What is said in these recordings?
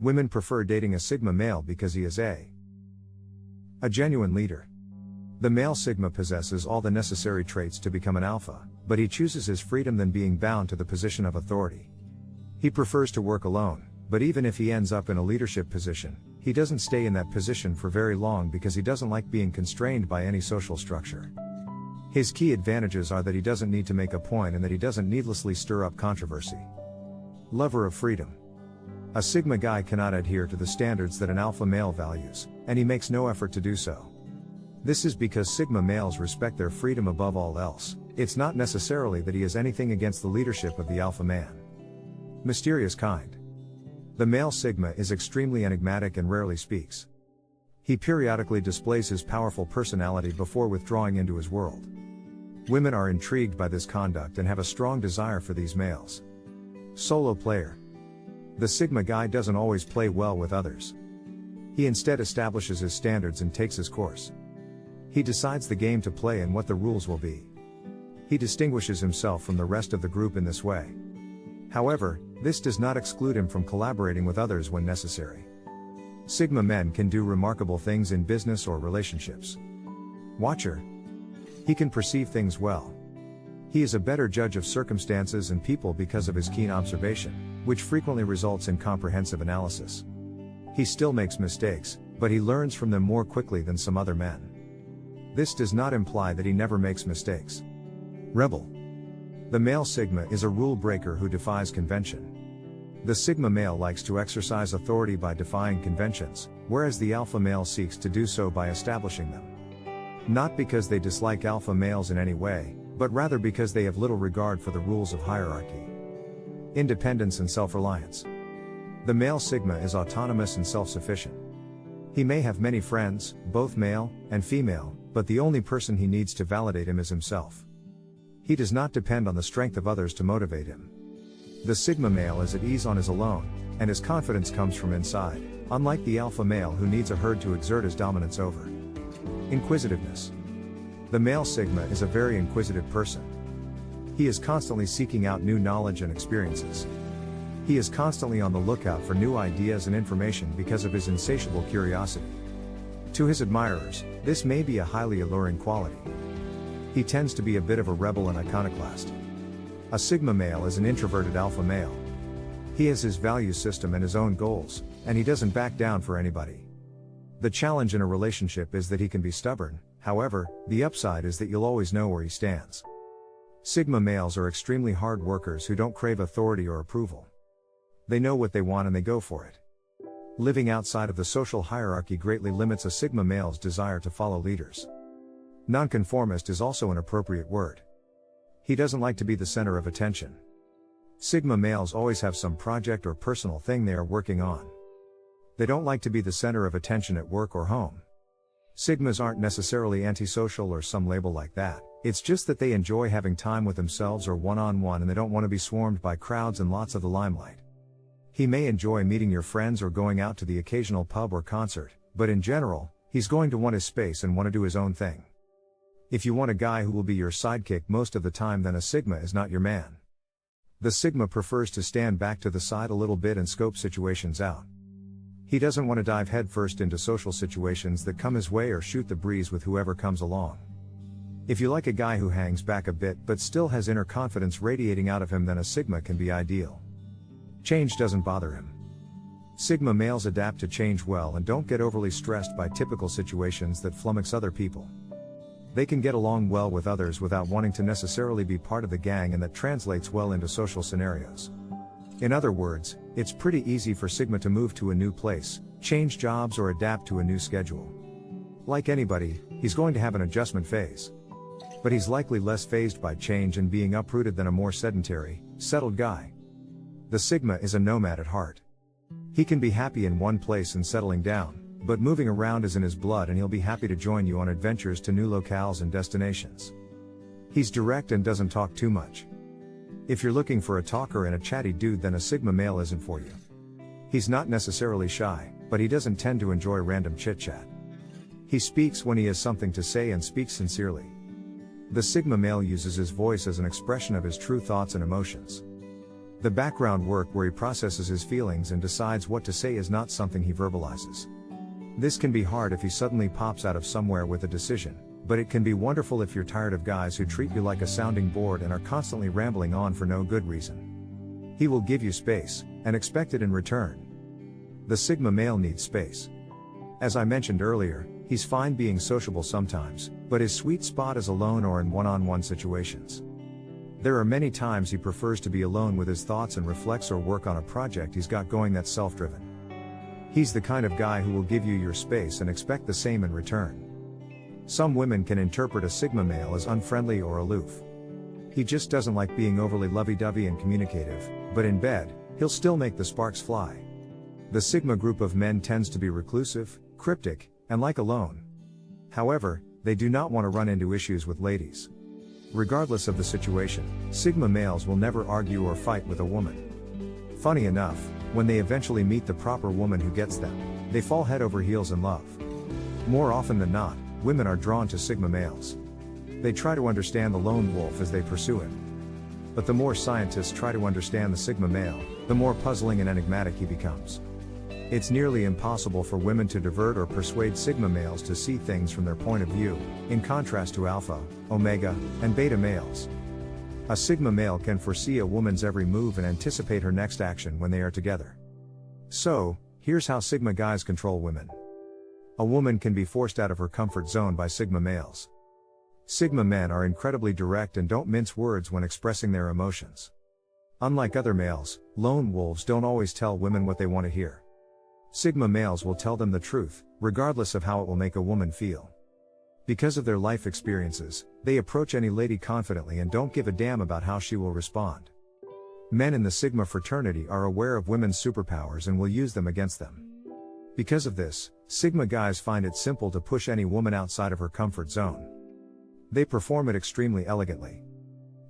Women prefer dating a Sigma male because he is a genuine leader. The male Sigma possesses all the necessary traits to become an alpha, but he chooses his freedom than being bound to the position of authority. He prefers to work alone, but even if he ends up in a leadership position, he doesn't stay in that position for very long because he doesn't like being constrained by any social structure. His key advantages are that he doesn't need to make a point and that he doesn't needlessly stir up controversy. Lover of freedom. A Sigma guy cannot adhere to the standards that an alpha male values, and he makes no effort to do so. This is because Sigma males respect their freedom above all else. It's not necessarily that he has anything against the leadership of the alpha man. Mysterious kind. The male Sigma is extremely enigmatic and rarely speaks. He periodically displays his powerful personality before withdrawing into his world. Women are intrigued by this conduct and have a strong desire for these males. Solo player. The Sigma guy doesn't always play well with others. He instead establishes his standards and takes his course. He decides the game to play and what the rules will be. He distinguishes himself from the rest of the group in this way. However, this does not exclude him from collaborating with others when necessary. Sigma men can do remarkable things in business or relationships. Watcher. He can perceive things well. He is a better judge of circumstances and people because of his keen observation, which frequently results in comprehensive analysis. He still makes mistakes, but he learns from them more quickly than some other men. This does not imply that he never makes mistakes. Rebel. The male Sigma is a rule breaker who defies convention. The Sigma male likes to exercise authority by defying conventions, whereas the alpha male seeks to do so by establishing them. Not because they dislike alpha males in any way, but rather because they have little regard for the rules of hierarchy. Independence and self-reliance. The male Sigma is autonomous and self-sufficient. He may have many friends, both male and female, but the only person he needs to validate him is himself. He does not depend on the strength of others to motivate him. The Sigma male is at ease on his own, and his confidence comes from inside, unlike the alpha male who needs a herd to exert his dominance over. Inquisitiveness. The male Sigma is a very inquisitive person. He is constantly seeking out new knowledge and experiences. He is constantly on the lookout for new ideas and information because of his insatiable curiosity. To his admirers, this may be a highly alluring quality. He tends to be a bit of a rebel and iconoclast. A Sigma male is an introverted alpha male. He has his value system and his own goals, and he doesn't back down for anybody. The challenge in a relationship is that he can be stubborn. However, the upside is that you'll always know where he stands. Sigma males are extremely hard workers who don't crave authority or approval. They know what they want and they go for it. Living outside of the social hierarchy greatly limits a Sigma male's desire to follow leaders. Nonconformist is also an appropriate word. He doesn't like to be the center of attention. Sigma males always have some project or personal thing they are working on. They don't like to be the center of attention at work or home. Sigmas aren't necessarily antisocial or some label like that, it's just that they enjoy having time with themselves or one-on-one and they don't want to be swarmed by crowds and lots of the limelight. He may enjoy meeting your friends or going out to the occasional pub or concert, but in general, he's going to want his space and want to do his own thing. If you want a guy who will be your sidekick most of the time, then a Sigma is not your man. The Sigma prefers to stand back to the side a little bit and scope situations out. He doesn't want to dive headfirst into social situations that come his way or shoot the breeze with whoever comes along. If you like a guy who hangs back a bit but still has inner confidence radiating out of him, then a Sigma can be ideal. Change doesn't bother him. Sigma males adapt to change well and don't get overly stressed by typical situations that flummox other people. They can get along well with others without wanting to necessarily be part of the gang, and that translates well into social scenarios. In other words, it's pretty easy for Sigma to move to a new place, change jobs or adapt to a new schedule. Like anybody, he's going to have an adjustment phase. But he's likely less fazed by change and being uprooted than a more sedentary, settled guy. The Sigma is a nomad at heart. He can be happy in one place and settling down, but moving around is in his blood, and he'll be happy to join you on adventures to new locales and destinations. He's direct and doesn't talk too much. If you're looking for a talker and a chatty dude, then a Sigma male isn't for you. He's not necessarily shy, but he doesn't tend to enjoy random chit-chat. He speaks when he has something to say and speaks sincerely. The Sigma male uses his voice as an expression of his true thoughts and emotions. The background work where he processes his feelings and decides what to say is not something he verbalizes. This can be hard if he suddenly pops out of somewhere with a decision, but it can be wonderful if you're tired of guys who treat you like a sounding board and are constantly rambling on for no good reason. He will give you space, and expect it in return. The Sigma male needs space. As I mentioned earlier, he's fine being sociable sometimes, but his sweet spot is alone or in one-on-one situations. There are many times he prefers to be alone with his thoughts and reflects or work on a project he's got going that's self-driven. He's the kind of guy who will give you your space and expect the same in return. Some women can interpret a Sigma male as unfriendly or aloof. He just doesn't like being overly lovey-dovey and communicative, but in bed, he'll still make the sparks fly. The Sigma group of men tends to be reclusive, cryptic, and like alone. However, they do not want to run into issues with ladies. Regardless of the situation, Sigma males will never argue or fight with a woman. Funny enough, when they eventually meet the proper woman who gets them, they fall head over heels in love. More often than not, women are drawn to Sigma males. They try to understand the lone wolf as they pursue him. But the more scientists try to understand the Sigma male, the more puzzling and enigmatic he becomes. It's nearly impossible for women to divert or persuade Sigma males to see things from their point of view, in contrast to Alpha, Omega, and Beta males. A Sigma male can foresee a woman's every move and anticipate her next action when they are together. So, here's how Sigma guys control women. A woman can be forced out of her comfort zone by Sigma males. Sigma men are incredibly direct and don't mince words when expressing their emotions. Unlike other males, lone wolves don't always tell women what they want to hear. Sigma males will tell them the truth, regardless of how it will make a woman feel. Because of their life experiences, they approach any lady confidently and don't give a damn about how she will respond. Men in the Sigma fraternity are aware of women's superpowers and will use them against them. Because of this, Sigma guys find it simple to push any woman outside of her comfort zone. They perform it extremely elegantly.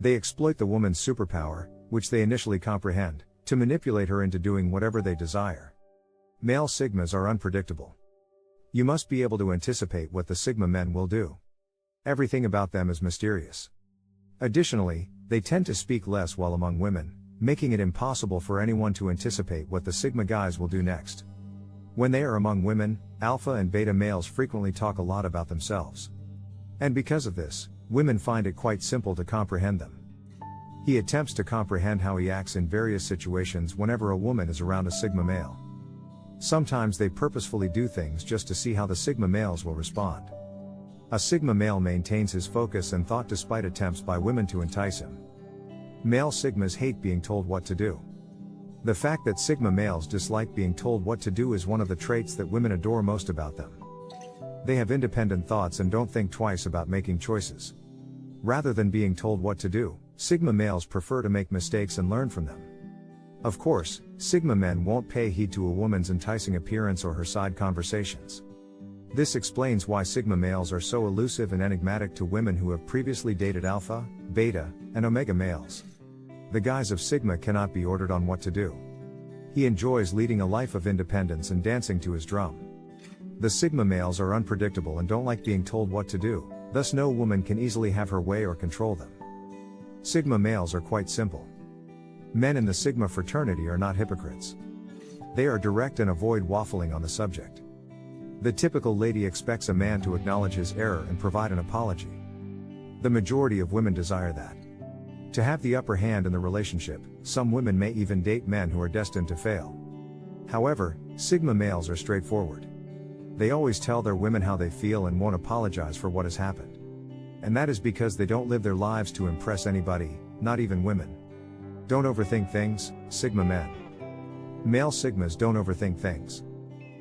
They exploit the woman's superpower, which they initially comprehend, to manipulate her into doing whatever they desire. Male Sigmas are unpredictable. You must be able to anticipate what the Sigma men will do. Everything about them is mysterious. Additionally, they tend to speak less while among women, making it impossible for anyone to anticipate what the Sigma guys will do next. When they are among women, Alpha and Beta males frequently talk a lot about themselves. And because of this, women find it quite simple to comprehend them. He attempts to comprehend how he acts in various situations whenever a woman is around a Sigma male. Sometimes they purposefully do things just to see how the Sigma males will respond. A Sigma male maintains his focus and thought despite attempts by women to entice him. Male Sigmas hate being told what to do. The fact that Sigma males dislike being told what to do is one of the traits that women adore most about them. They have independent thoughts and don't think twice about making choices. Rather than being told what to do, Sigma males prefer to make mistakes and learn from them. Of course, Sigma men won't pay heed to a woman's enticing appearance or her side conversations. This explains why Sigma males are so elusive and enigmatic to women who have previously dated Alpha, Beta, and Omega males. The guys of Sigma cannot be ordered on what to do. He enjoys leading a life of independence and dancing to his drum. The Sigma males are unpredictable and don't like being told what to do, thus no woman can easily have her way or control them. Sigma males are quite simple. Men in the Sigma fraternity are not hypocrites. They are direct and avoid waffling on the subject. The typical lady expects a man to acknowledge his error and provide an apology. The majority of women desire that. To have the upper hand in the relationship, some women may even date men who are destined to fail. However, Sigma males are straightforward. They always tell their women how they feel and won't apologize for what has happened. And that is because they don't live their lives to impress anybody, not even women. Don't overthink things, Sigma men. Male Sigmas don't overthink things.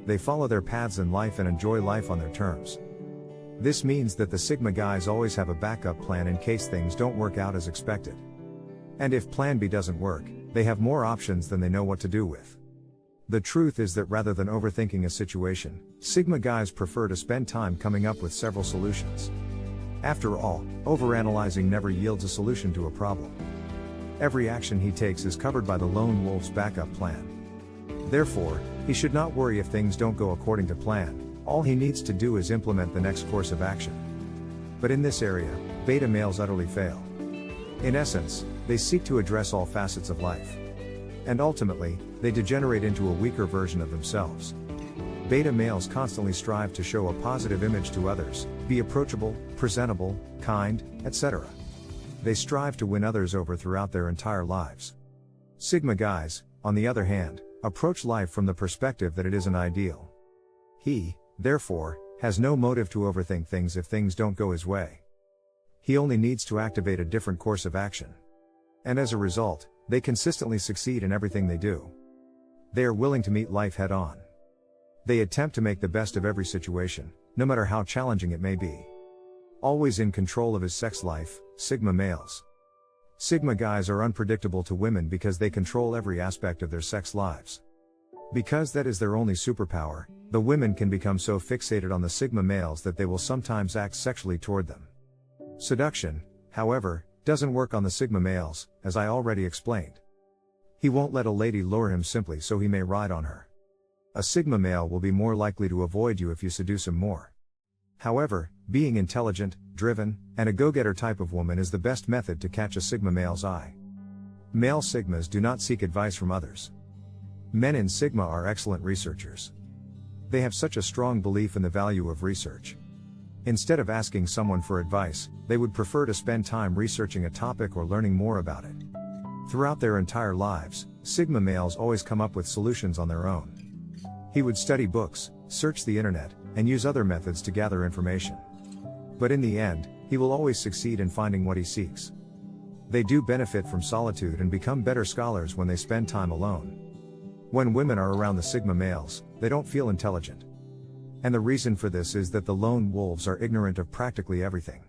They follow their paths in life and enjoy life on their terms. This means that the Sigma guys always have a backup plan in case things don't work out as expected. And if plan B doesn't work, they have more options than they know what to do with. The truth is that rather than overthinking a situation, Sigma guys prefer to spend time coming up with several solutions. After all, overanalyzing never yields a solution to a problem. Every action he takes is covered by the lone wolf's backup plan. Therefore, he should not worry if things don't go according to plan. All he needs to do is implement the next course of action. But in this area, Beta males utterly fail. In essence, they seek to address all facets of life. and ultimately, they degenerate into a weaker version of themselves. Beta males constantly strive to show a positive image to others, be approachable, presentable, kind, etc. They strive to win others over throughout their entire lives. Sigma guys, on the other hand, approach life from the perspective that it is an ideal. He, therefore, has no motive to overthink things if things don't go his way. He only needs to activate a different course of action. And as a result, they consistently succeed in everything they do. They are willing to meet life head on. They attempt to make the best of every situation, no matter how challenging it may be. Always in control of his sex life, Sigma males. Sigma guys are unpredictable to women because they control every aspect of their sex lives. Because that is their only superpower, the women can become so fixated on the Sigma males that they will sometimes act sexually toward them. Seduction, however, doesn't work on the Sigma males, as I already explained. He won't let a lady lure him simply so he may ride on her. A Sigma male will be more likely to avoid you if you seduce him more. However, being intelligent, driven, and a go-getter type of woman is the best method to catch a Sigma male's eye. Male Sigmas do not seek advice from others. Men in Sigma are excellent researchers. They have such a strong belief in the value of research. Instead of asking someone for advice, they would prefer to spend time researching a topic or learning more about it. Throughout their entire lives, Sigma males always come up with solutions on their own. He would study books, search the internet, and use other methods to gather information. But in the end, he will always succeed in finding what he seeks. They do benefit from solitude and become better scholars when they spend time alone. When women are around the Sigma males, they don't feel intelligent. And the reason for this is that the lone wolves are ignorant of practically everything.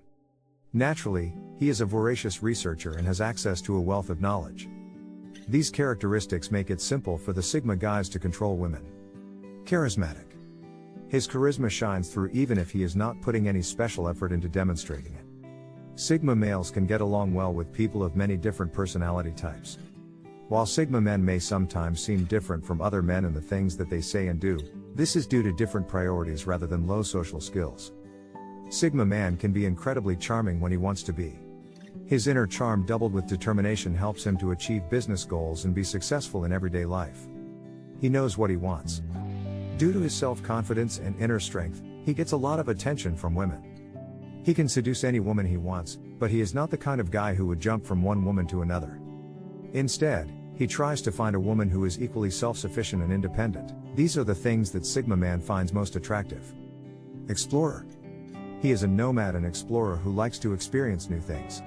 Naturally, he is a voracious researcher and has access to a wealth of knowledge. These characteristics make it simple for the Sigma guys to control women. Charismatic. His charisma shines through even if he is not putting any special effort into demonstrating it. Sigma males can get along well with people of many different personality types. While Sigma men may sometimes seem different from other men in the things that they say and do, this is due to different priorities rather than low social skills. Sigma man can be incredibly charming when he wants to be. His inner charm doubled with determination helps him to achieve business goals and be successful in everyday life. He knows what he wants. Due to his self-confidence and inner strength, he gets a lot of attention from women. He can seduce any woman he wants, but he is not the kind of guy who would jump from one woman to another. Instead, he tries to find a woman who is equally self-sufficient and independent. These are the things that Sigma man finds most attractive. Explorer. He is a nomad and explorer who likes to experience new things.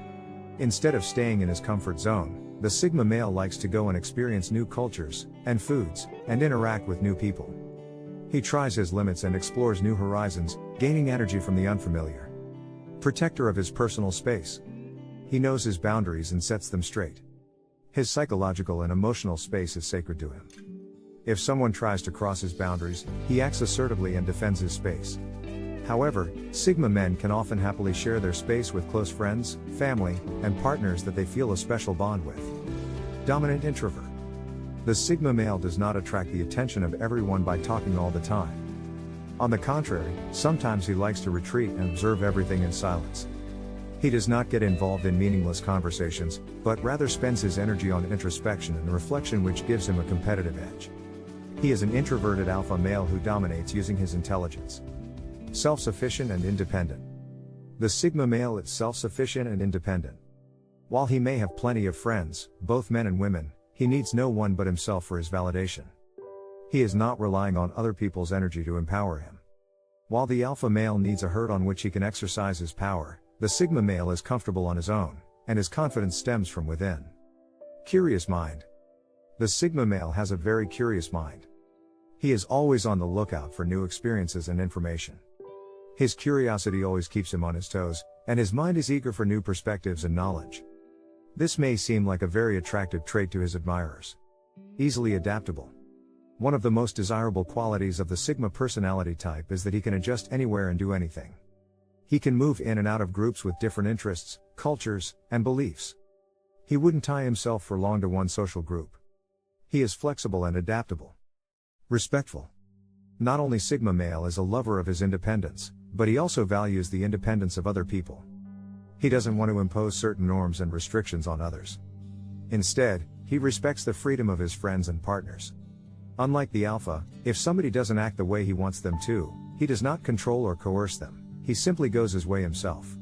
Instead of staying in his comfort zone, the Sigma male likes to go and experience new cultures, and foods, and interact with new people. He tries his limits and explores new horizons, gaining energy from the unfamiliar. Protector of his personal space. He knows his boundaries and sets them straight. His psychological and emotional space is sacred to him. If someone tries to cross his boundaries, he acts assertively and defends his space. However, Sigma men can often happily share their space with close friends, family, and partners that they feel a special bond with. Dominant introvert. The Sigma male does not attract the attention of everyone by talking all the time. On the contrary, sometimes he likes to retreat and observe everything in silence. He does not get involved in meaningless conversations, but rather spends his energy on introspection and reflection, which gives him a competitive edge. He is an introverted alpha male who dominates using his intelligence. Self-sufficient and independent. The Sigma male is self-sufficient and independent. While he may have plenty of friends, both men and women, he needs no one but himself for his validation. He is not relying on other people's energy to empower him. While the alpha male needs a herd on which he can exercise his power, the Sigma male is comfortable on his own, and his confidence stems from within. Curious mind. The Sigma male has a very curious mind. He is always on the lookout for new experiences and information. His curiosity always keeps him on his toes, and his mind is eager for new perspectives and knowledge. This may seem like a very attractive trait to his admirers. Easily adaptable. One of the most desirable qualities of the Sigma personality type is that he can adjust anywhere and do anything. He can move in and out of groups with different interests, cultures, and beliefs. He wouldn't tie himself for long to one social group. He is flexible and adaptable. Respectful. Not only Sigma male is a lover of his independence, but he also values the independence of other people. He doesn't want to impose certain norms and restrictions on others. Instead, He respects the freedom of his friends and partners. Unlike the alpha, if somebody doesn't act the way he wants them to, he does not control or coerce them, he simply goes his way himself.